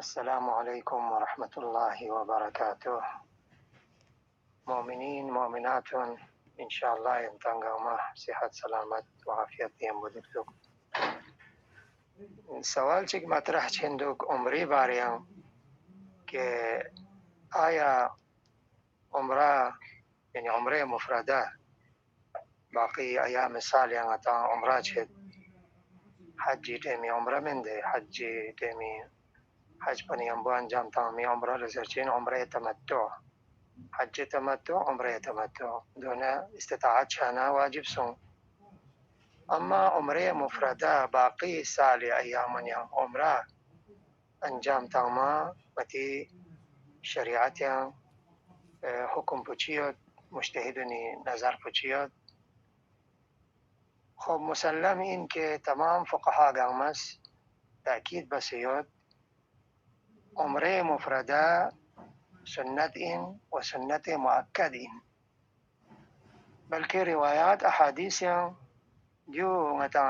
السلام عليكم ورحمة الله وبركاته. مؤمنين مؤمنات إن شاء الله ينتنقوا ما صحة سلامت وعافية ديم بدكتوك. سوال چک مطرح چندوک عمری باریاں کہ آیا عمرہ یعنی عمرہ مفردہ باقی ایام سال یہاں تا عمرہ چھت حجی ٹیمی عمرہ من دے حجی ٹیمی حج پنی امبو انجام تامی عمرہ رزرچین عمرہ تمتع حج تمتع عمرہ تمتع دونوں استطاعت شانا واجب سوں. اما عمرہ مفردہ باقی سال ایام عمرہ انجام تاما متی شریعت حکم پچیت مجتہدنی نظر پچیت. خب مسلم این کہ تمام فقہا گامس تأکید بسیت عمرہ مفردہ سنت ان و سنت مؤکد ان، بلکہ روایات احادیث جو متا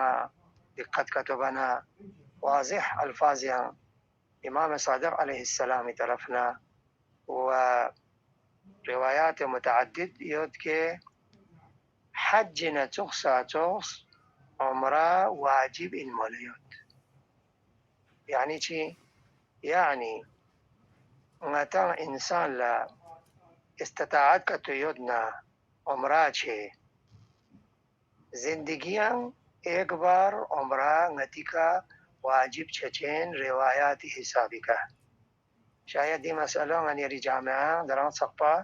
دقت کتبنا واضح الفاظ امام صادق علیہ السلام طرفنا و روایات متعدد یود کے حج نتخصا تخص عمرہ واجب ان مولیت. یعنی چی؟ یعنی متا انسان لا استطاعت کا تو یودنا عمرہ چھے زندگیاں ایک بار عمرہ نتی کا واجب چھچین روایات حسابی کا. شاید یہ مسئلہ غنیری جامعہ دران سقپا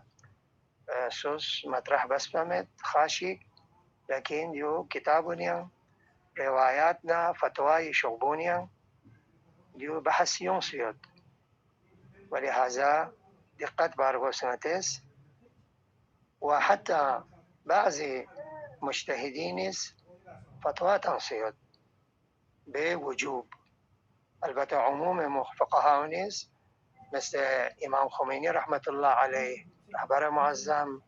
سوس مطرح بس پمت خاشی، لیکن جو کتابونیاں روایاتنا فتوائی شعبونیاں جو بحثیوں سیود، ولہذا دقت بارگو سنتس. وحتى بعض مجتهدين فتوى تنصيد بوجوب. البته عموم فقهاء مثل امام خمینی رحمت الله علیه، رهبر معظم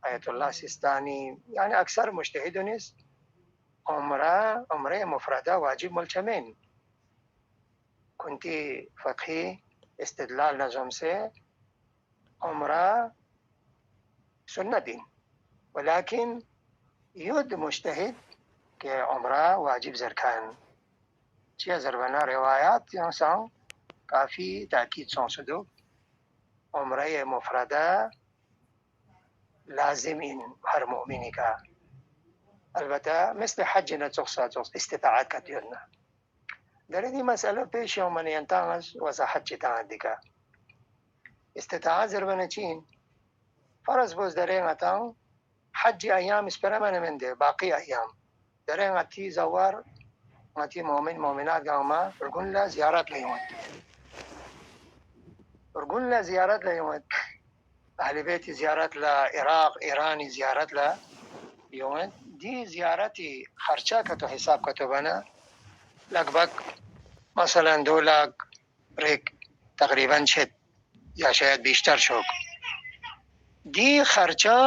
آیت الله سیستانی، یعنی اکثر مجتهدون عمره مفرده واجب ملچمین. کنتی فقهی استدلال نظم سے عمرہ سنت دین، ولیکن یود مجتہد کہ عمرہ واجب زرکان چیہ زربنا روایات یہاں ساں کافی تاکید سونسدو عمرہ مفردہ لازم ان ہر مؤمنی کا. البتہ مثل حج نتخصا تخص استطاعت کا دیرنا در دی مسئلہ پیش یومن ینتانس وضاحت چیتان دیکا. استطاعت زربنا چین فرض بوز دریں اتاں حج ایام اس پر من دے باقی ایام دریں اتی زوار اتی مومن مومنات گاما رگن لا زیارت لیوت رگن لا زیارت لیوت اہل بیت زیارت لا عراق ایرانی زیارت لا یوت. دی زیارتی خرچہ کا تو حساب کا تو بنا لگ بھگ مثلا 2 لاکھ ریک تقریباً 6 یا شاید بیشتر شوک. دی خرچہ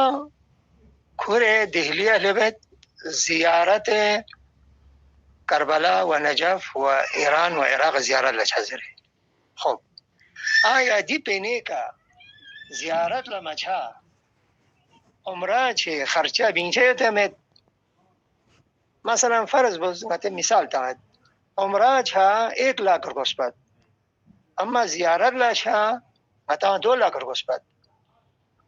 کھورے دہلی اہل بیت زیارت کربلا و نجف و ایران و عراق زیارت لچھزرے. خب آیا دی پینے کا زیارت لمچھا عمرہ چھے خرچہ بینچے تمت مثلا فرض بزنت مثال تاعت عمرہ چھا 1 لاکھ رکوسپت اما زیارت لا چھا متا 2 لاکھ رکوسپت.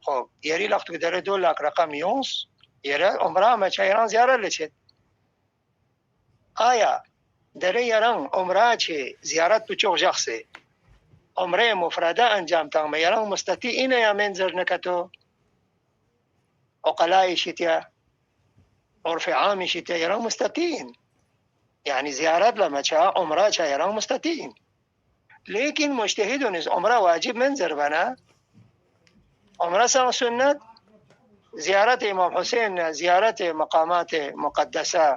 خب یری لخت در 2 لاکھ رقم یونس یری عمرہ مچھا ایران زیارت لچھت. آیا در یران عمرہ چھے زیارت تو چوک جخ سے عمرہ مفردہ انجام تاں یران مستطیعین یا منظر نکتو عقلائی شتیا عرف عام شتیا یران مستطیعین، یعنی زیارت لمچھا عمرہ چھا یران مستطیعین. لیکن مجتہدون اس عمرہ واجب منظر بنا عمرہ سا سنت زیارت امام حسین زیارت مقامات مقدسہ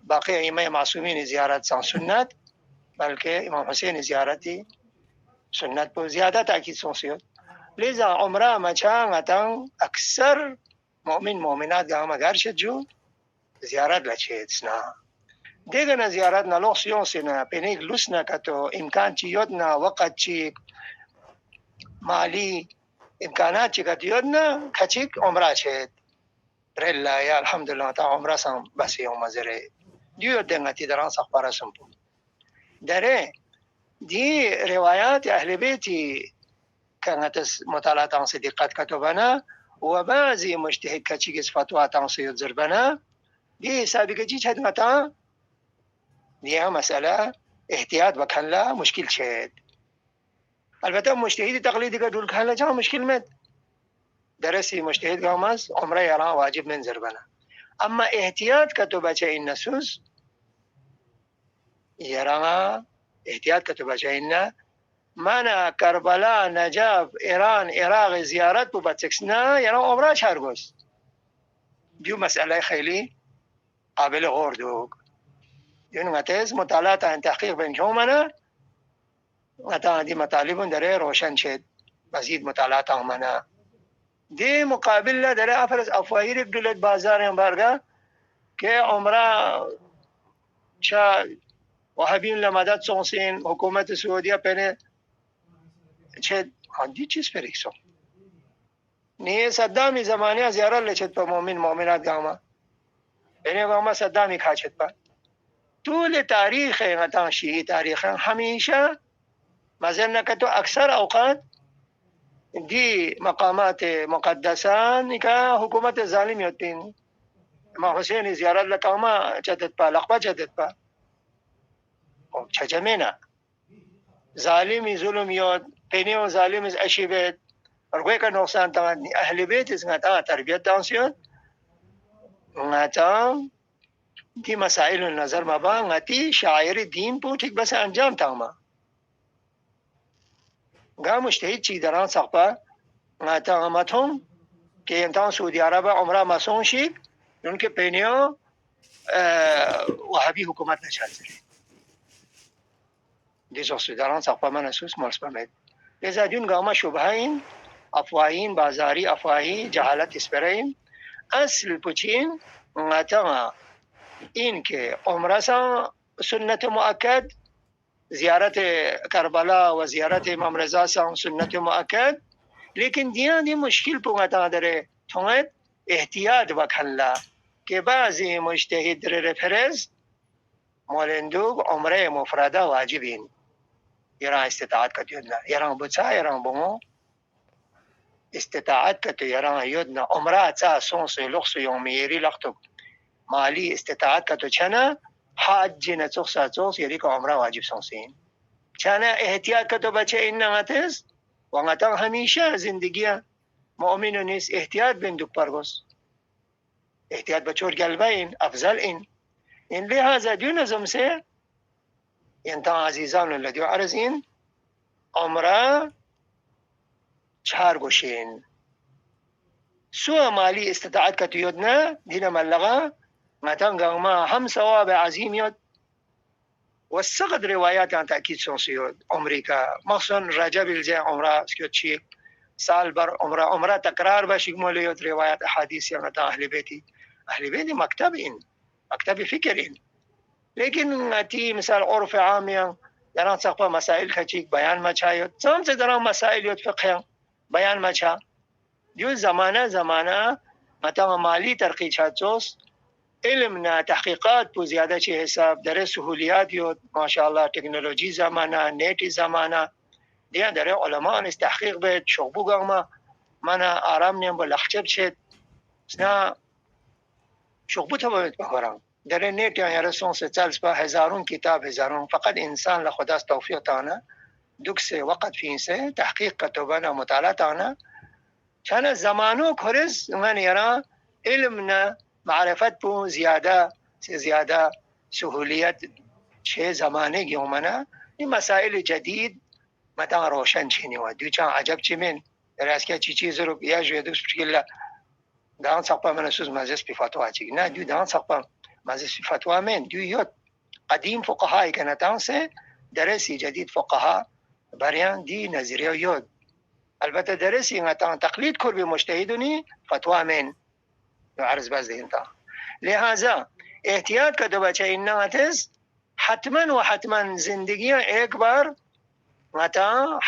باقی ائمہ معصومین زیارت سا سنت، بلکہ امام حسین زیارتی سنت پر زیادہ تاکید سونسیت. لذا عمرہ مچھا غتاں اکثر مومن مومنات گاما گرشت جو زیارت لچھت سنا دیگه نه زیارت نه لوس یونس نه پنیک لوس نه کتو امکان چی یاد نه وقت چی مالی امکانات چی کت یاد نه کچیک عمره چید رلا یا الحمدلله تا عمره سم بس یوم مزره دیو دنگتی دران سخبار سمپو دره دی روایات اهل بیتی كانت مطالعات عن صديقات كتبنا وبعضي مجتهد كتشيكس فتوات عن سيد زربنا دي سابقة جيش هد متى دي مسألة احتياط بكان لا مشكل شيء البته مجتهد تقليدي كدول كان لا جا مشكل مد درسي مجتهد قامس عمره يرى واجب من زربنا اما احتياط كتبه شيء النسوس يرى احتياط كتبه شيء مانا کربلا نجف ایران عراق زیارت بو بچکسنا یعنی عمره شرگوست دیو مسئله خیلی قابل غور دوگ دیو نتیز مطالعات ان تحقیق بین شومنا نتا دی مطالبون داره روشن شد مزید مطالعات همنا دی مقابل داره افرز افواهی رک دولت بازار هم برگا که عمره چا وهابین لمدد سونسین حکومت سعودیه پنه چه هندی چیز پریکسو نیه صدامی زمانی زیارت لچت پا مومنات گاما اینه گاما صدامی کھاچت پا طول تاریخ غطان شیعی تاریخ ہمیشہ مزر نکتو اکثر اوقات دی مقامات مقدسان کا حکومت ظالمی ہوتی ہیں امام حسین زیارت لکاما چتت پا لقبہ چتت پا چچمینا ظالمی ظلم یود پینیو ظالم از اشیبت اور کا نقصان تمام اہل بیت اس کا تربیت دانسیون نتا دی مسائل النظر مبا نتی شاعر دین پو ٹھیک بس انجام تاما گا مجتہد چی دران سقپا نتا غمتهم کہ انتان سعودی عرب عمرہ مسون شیک ان کے پینیو وہابی حکومت نشال سرے دیسو سوداران سقپا من اسوس مرس بمید لذا دون گاما شبهین افواهین بازاری افواهی جهالت اسپرین اصل پوچین نتا این که عمره سنت مؤکد زیارت کربلا و زیارت امام رضا سنت مؤکد لیکن دیان دی مشکل پونگتا داره تونت احتیاط بکنلا که بعضی مجتهد در رفرز مولندوگ عمره مفرده واجبین یران استطاعت کت یدنا یران بچا یران بمو استطاعت کت یران یدنا عمره تا سونس لخص یومیری لختب مالی استطاعت کتو چنا حاج نتوخ توخ یری که عمره واجب سونسین چنا احتیاط کتو بچه این نغتز وانگتا همیشه زندگی مؤمن نیست احتیاط بندوک پرگوز احتیاط بچور قلبه این افضل این لحاظا دیو نظم سے انتا عزیزان الذیو عرضین عمره چهار گوشین سوى مالي استطاعت كتيودنا دينا ملغا ما تنقى ما هم ثواب عظيم يود والسقط روايات عن تأكيد سنسيود أمريكا مخصوصا رجب الجاي عمره سكيوت شيك سال بر عمره تكرار باشيك موليود روايات أحاديث يعني أهل بيتي مكتب فكرين لیکن نتی مثال عرف عامیان دران سقفا مسائل خچیک بیان مچایود سام سے دران مسائل یود فقہ بیان مچا دیو زمانہ متا مالی ترقی چاتوس علم نا تحقیقات پو زیادہ چی حساب در سہولیات یود ماشاءاللہ ٹیکنولوژی زمانہ نیٹ زمانہ دیا در علماء اس تحقیق بیت شغبو گاما منا آرام نیم بلخچب شد سنا شغبو تبایت بخورم در نیٹ یا رسون سے چلس با ہزاروں کتاب ہزاروں فقط انسان لخداست توفیق تانا دک سے وقت فین سے تحقیق کتبانا مطالعہ تانا چانا زمانو کھرز من یرا علمنا معرفت پو زیادہ سہولیت چھ زمانے گی منا یہ مسائل جدید متا روشن چھینی ہوا دیو چاں عجب چی من راس کیا چی چیز رو یا جو دوس پشکل دان سقپا من اسوس مزس پی فتوا چی نا دیو دان سقپا مزس پی فتوا من دیو یوت قدیم فقهاء کنتان سے درسی جدید فقهاء بریان دی نظریه یود البته درسی انتان تقلید کر بھی مجتهدونی فتوا من عرض باز انتا لہذا احتیاط کا تو بچہ انتس حتما و حتما زندگی ایک بار متا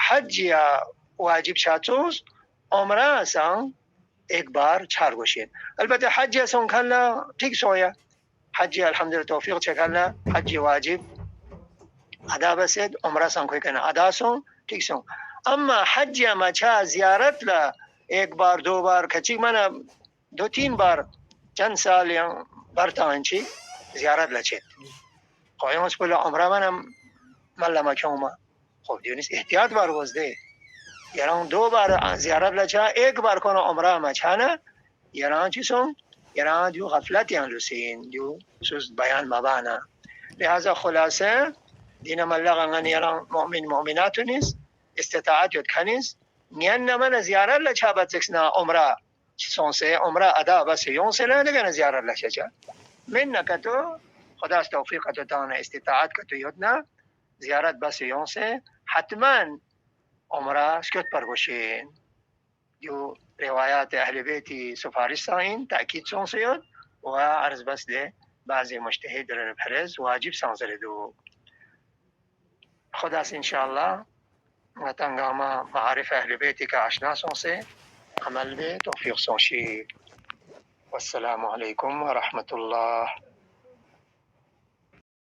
حج یا واجب شاتوس عمره سان ایک بار چار گوشید. البته حج سون کلا ٹھیک سویا حج الحمدلله توفیق چکلا حج واجب ادا بسید عمره سان کوئی کنه ادا سون ٹھیک سون. اما حج ما چا زیارت لا ایک بار دو بار کچی من 2-3 بار چند سال یا برتانچی زیارت لچید قایمش بلا عمره منم ملا مکوما خب دیونیست احتیاط بار گزده یران 2 بار زیارت لچا ایک بار کنه عمره مچانه یران چی سون یران دیو غفلتی انلوسین دیو سوز بیان مبانا. لہذا خلاصه دین ملغا غن یران مؤمن مؤمناتو نیست استطاعت یود کنیست نیان من زیارت لچا بتسکسنا عمره سونسه عمره ادا بس یون سه نگن زیارت لچا من نکتو خدا است توفیق تو دانه استطاعت کتو یودنا زیارت بس یون سه حتما عمره سکت پر گوشین جو روایات اهل بیتی سفارش ساین تأکید سون سیاد و عرض بس ده بعضی مجتهد در پرز واجب سانزر دو خدا است انشاءالله تنگاما معارف اهل بیتی که آشنا سون سے عمل به توفیق سون شی. والسلام علیکم و رحمت الله.